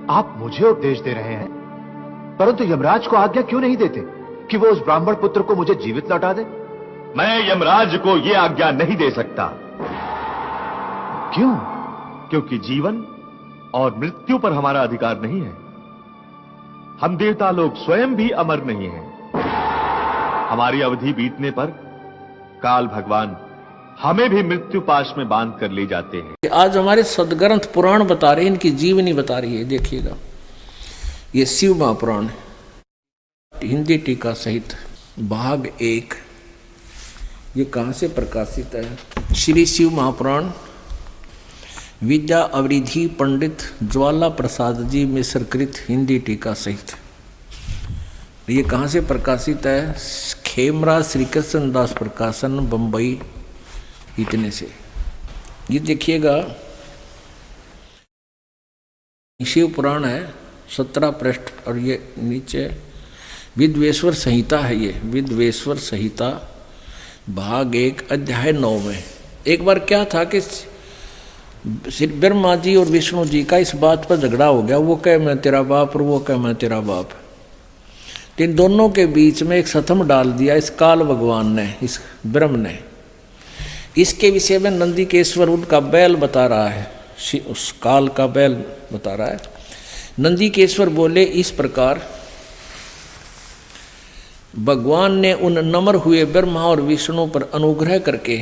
आप मुझे उपदेश दे रहे हैं, परंतु यमराज को आज्ञा क्यों नहीं देते कि वो उस ब्राह्मण पुत्र को मुझे जीवित लौटा दे? मैं यमराज को यह आज्ञा नहीं दे सकता। क्यों? क्योंकि जीवन और मृत्यु पर हमारा अधिकार नहीं है। हम देवता लोग स्वयं भी अमर नहीं हैं। हमारी अवधि बीतने पर काल भगवान हमें भी मृत्यु पाश में बांध कर ले जाते हैं। आज हमारे सदग्रंथ पुराण बता रहे हैं, इनकी जीवनी बता रही है। देखिएगा, ये शिव महापुराण हिंदी टीका सहित भाग 1, ये कहां से प्रकाशित है? श्री शिव महापुराण विद्या अवरिधि पंडित ज्वाला प्रसाद जी मिश्रकृत हिंदी टीका सहित। ये कहां से प्रकाशित है? खेमरा श्री कृष्ण दास प्रकाशन, बंबई। इतने से ये देखिएगा, शिव पुराण है 17 पृष्ठ, और ये नीचे विद्वेश्वर संहिता है। ये विद्वेश्वर संहिता भाग 1 अध्याय 9 में एक बार क्या था कि श्री ब्रह्मा जी और विष्णु जी का इस बात पर झगड़ा हो गया। वो कहे मैं तेरा बाप और वो कहे मैं तेरा बाप। तो इन दोनों के बीच में एक सतम डाल दिया इस काल भगवान ने, इस ब्रह्म ने। इसके विषय में नंदिकेश्वर उनका बैल बता रहा है, उस काल का बैल बता रहा है। नंदिकेश्वर बोले इस प्रकार, भगवान ने उन नम्र हुए ब्रह्मा और विष्णु पर अनुग्रह करके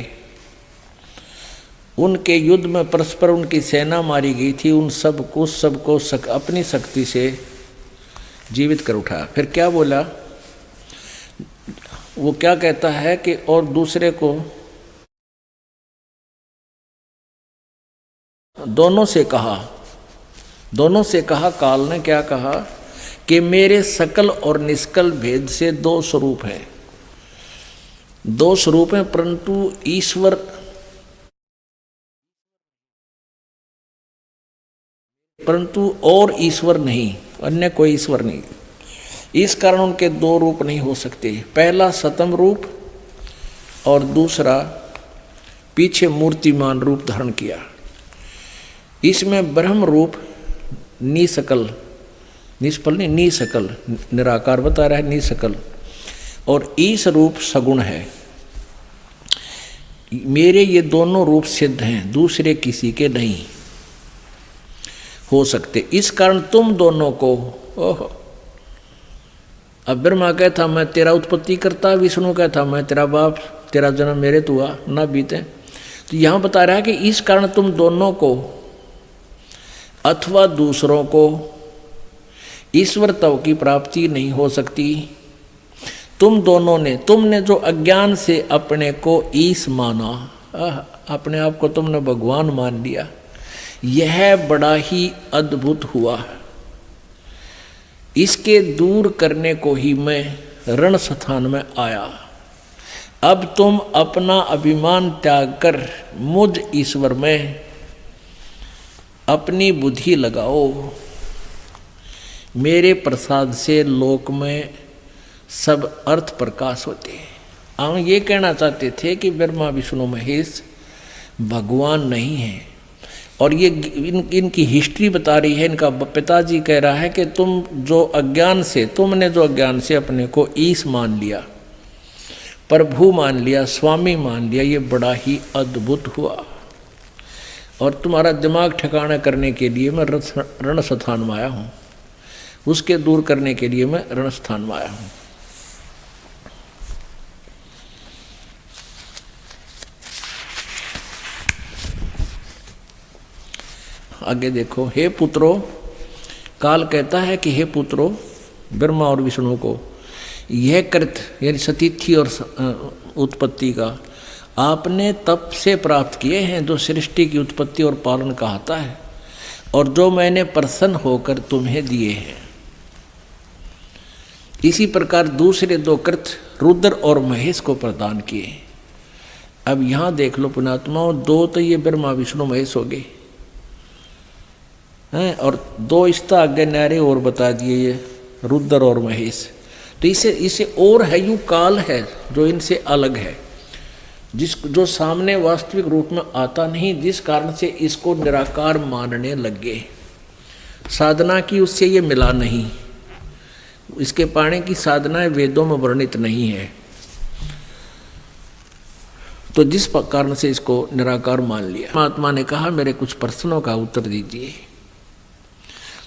उनके युद्ध में परस्पर उनकी सेना मारी गई थी, उन सबको अपनी शक्ति से जीवित कर उठाया। फिर क्या बोला? वो क्या कहता है कि और दूसरे को दोनों से कहा काल ने क्या कहा कि मेरे सकल और निष्कल भेद से 2 स्वरूप हैं। 2 स्वरूप हैं, परंतु ईश्वर और ईश्वर नहीं, अन्य कोई ईश्वर नहीं। इस कारण उनके 2 रूप नहीं हो सकते। पहला सतम रूप और दूसरा पीछे मूर्तिमान रूप धारण किया। इसमें ब्रह्म रूप निसकल, निष्फल नहीं, निसकल निराकार बता रहा है, निसकल, और ईश रूप सगुण है। मेरे ये दोनों रूप सिद्ध हैं, दूसरे किसी के नहीं हो सकते। इस कारण तुम दोनों को, ओहो, अब ब्रह्मा कहता मैं तेरा उत्पत्ति करता, विष्णु कहता मैं तेरा बाप, तेरा जन्म मेरे तो हुआ ना बीते। तो यहाँ बता रहा है कि इस कारण तुम दोनों को अथवा दूसरों को ईश्वरत्व की प्राप्ति नहीं हो सकती। तुमने जो अज्ञान से अपने को ईश माना, अपने आप को तुमने भगवान मान लिया, यह बड़ा ही अद्भुत हुआ। इसके दूर करने को ही मैं रण स्थान में आया। अब तुम अपना अभिमान त्याग कर मुझ ईश्वर में अपनी बुद्धि लगाओ। मेरे प्रसाद से लोक में सब अर्थ प्रकाश होते हैं। हम ये कहना चाहते थे कि ब्रह्मा विष्णु महेश भगवान नहीं है, और ये इनकी हिस्ट्री बता रही है। इनका पिताजी कह रहा है कि तुमने जो अज्ञान से अपने को ईश मान लिया, प्रभु मान लिया, स्वामी मान लिया, ये बड़ा ही अद्भुत हुआ। और तुम्हारा दिमाग ठिकाना करने के लिए मैं रण स्थान में आया हूँ, उसके दूर करने के लिए मैं रण स्थान में आया हूँ। आगे देखो, हे पुत्रो, काल कहता है कि हे पुत्रो ब्रह्मा और विष्णु को, यह कृत यानी सतीथि और उत्पत्ति का आपने तप से प्राप्त किए हैं, जो सृष्टि की उत्पत्ति और पालन कहता है, और जो मैंने प्रसन्न होकर तुम्हें दिए हैं। इसी प्रकार दूसरे 2 कृत रुद्र और महेश को प्रदान किए। अब यहाँ देख लो पुण्यात्माओं, 2 तो ये ब्रह्मा विष्णु महेश हो गए हैं, और 2 इसका आगे न्यारे और बता दिए, ये रुद्र और महेश। तो इसे और है, यू काल है जो इनसे अलग है, जो सामने वास्तविक रूप में आता नहीं, जिस कारण से इसको निराकार मानने लगे। साधना की उससे ये मिला नहीं, इसके पाने की साधनाएं वेदों में वर्णित नहीं है। तो जिस कारण से इसको निराकार मान लिया। परमात्मा ने कहा मेरे कुछ प्रश्नों का उत्तर दीजिए।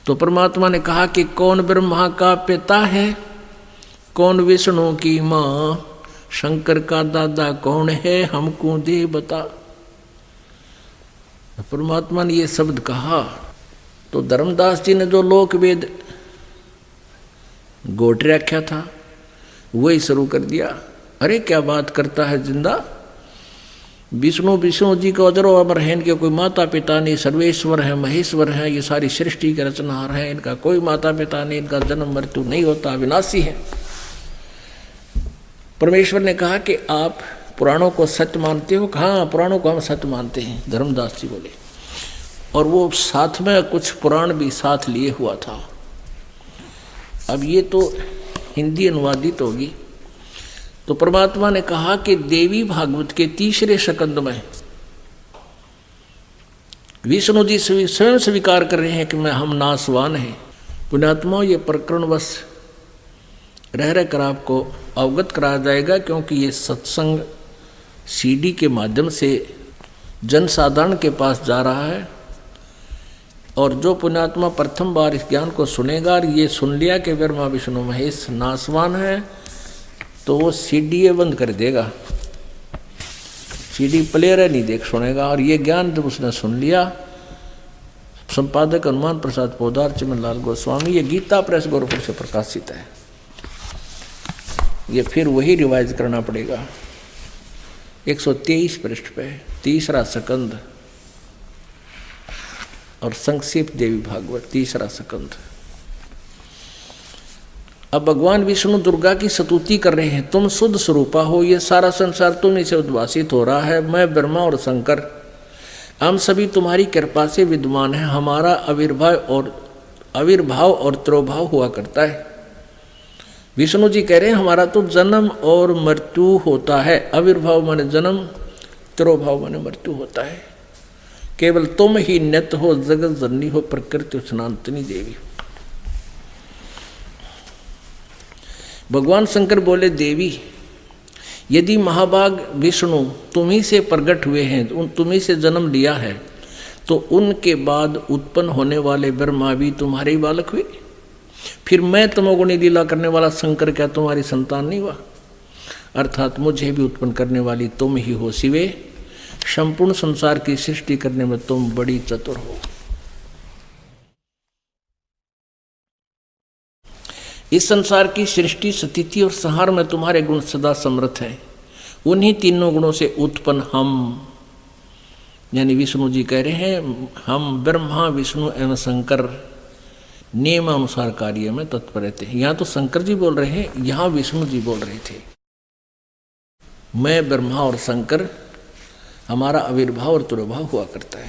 तो परमात्मा ने कहा कि कौन ब्रह्मा का पिता है, कौन विष्णु की माँ, शंकर का दादा कौन है, हमको दे बता। परमात्मा ने ये शब्द कहा तो धर्मदास जी ने जो लोक वेद गोट रखा था वही शुरू कर दिया। अरे क्या बात करता है जिंदा, विष्णु जी को अजरो अमर है, इनके कोई माता पिता नहीं, सर्वेश्वर है, महेश्वर है, ये सारी सृष्टि के रचनहार है, इनका कोई माता पिता नहीं, इनका जन्म मृत्यु नहीं होता, अविनाशी है। परमेश्वर ने कहा कि आप पुराणों को सत्य मानते हो? हाँ, पुराणों को हम सत्य मानते हैं, धर्मदास जी बोले। और वो साथ में कुछ पुराण भी साथ लिए हुआ था। अब ये तो हिंदी अनुवादित होगी। तो परमात्मा ने कहा कि देवी भागवत के 3रे स्कंद में विष्णु जी स्वयं स्वीकार कर रहे हैं कि हम नासवान हैं। पुण्यात्मा, ये प्रकरण बस रह कर आपको अवगत कराया जाएगा, क्योंकि ये सत्संग सीडी के माध्यम से जनसाधारण के पास जा रहा है। और जो पुण्यात्मा प्रथम बार इस ज्ञान को सुनेगा और ये सुन लिया कि ब्रह्मा विष्णु महेश नासवान है, तो वो सीडी बंद कर देगा, सीडी प्लेयर नहीं देख सुनेगा। और ये ज्ञान जब उसने सुन लिया, संपादक हनुमान प्रसाद पोदार, चिमनलाल गोस्वामी, ये गीता प्रेस गोरखपुर से प्रकाशित है। ये फिर वही रिवाइज करना पड़ेगा। 123 पृष्ठ पे 3रा स्कंद और संक्षिप्त देवी भागवत 3रा स्कंद। अब भगवान विष्णु दुर्गा की स्तुति कर रहे हैं, तुम शुद्ध स्वरूपा हो, ये सारा संसार तुम से उद्भासित हो रहा है। मैं ब्रह्मा और शंकर हम सभी तुम्हारी कृपा से विद्वान हैं। हमारा आविर्भाव और तिरोभाव हुआ करता है। विष्णु जी कह रहे हैं हमारा तो जन्म और मृत्यु होता है। आविर्भाव माने जन्म, तिरोभाव माने मृत्यु होता है। केवल तुम ही नित्य हो, जगत जननी हो, प्रकृति सनातनी देवी। भगवान शंकर बोले, देवी यदि महाभाग विष्णु तुम्ही से प्रकट हुए हैं, तुम्ही से जन्म लिया है, तो उनके बाद उत्पन्न होने वाले ब्रह्मा भी तुम्हारे ही बालक हुए। फिर मैं तमोगुणी लीला करने वाला शंकर क्या तुम्हारी संतान नहीं हुआ? अर्थात मुझे भी उत्पन्न करने वाली तुम ही हो शिवे। संपूर्ण संसार की सृष्टि करने में तुम बड़ी चतुर हो। इस संसार की सृष्टि, स्थिति और संहार में तुम्हारे गुण सदा समर्थ हैं। उन्हीं तीनों गुणों से उत्पन्न हम, यानी विष्णु जी कह रहे हैं हम ब्रह्मा विष्णु एवं शंकर नियमानुसार कार्य में तत्पर रहते हैं। यहाँ तो शंकर जी बोल रहे हैं, यहाँ विष्णु जी बोल रहे थे मैं ब्रह्मा और शंकर, हमारा आविर्भाव और तिरोभाव हुआ करता है।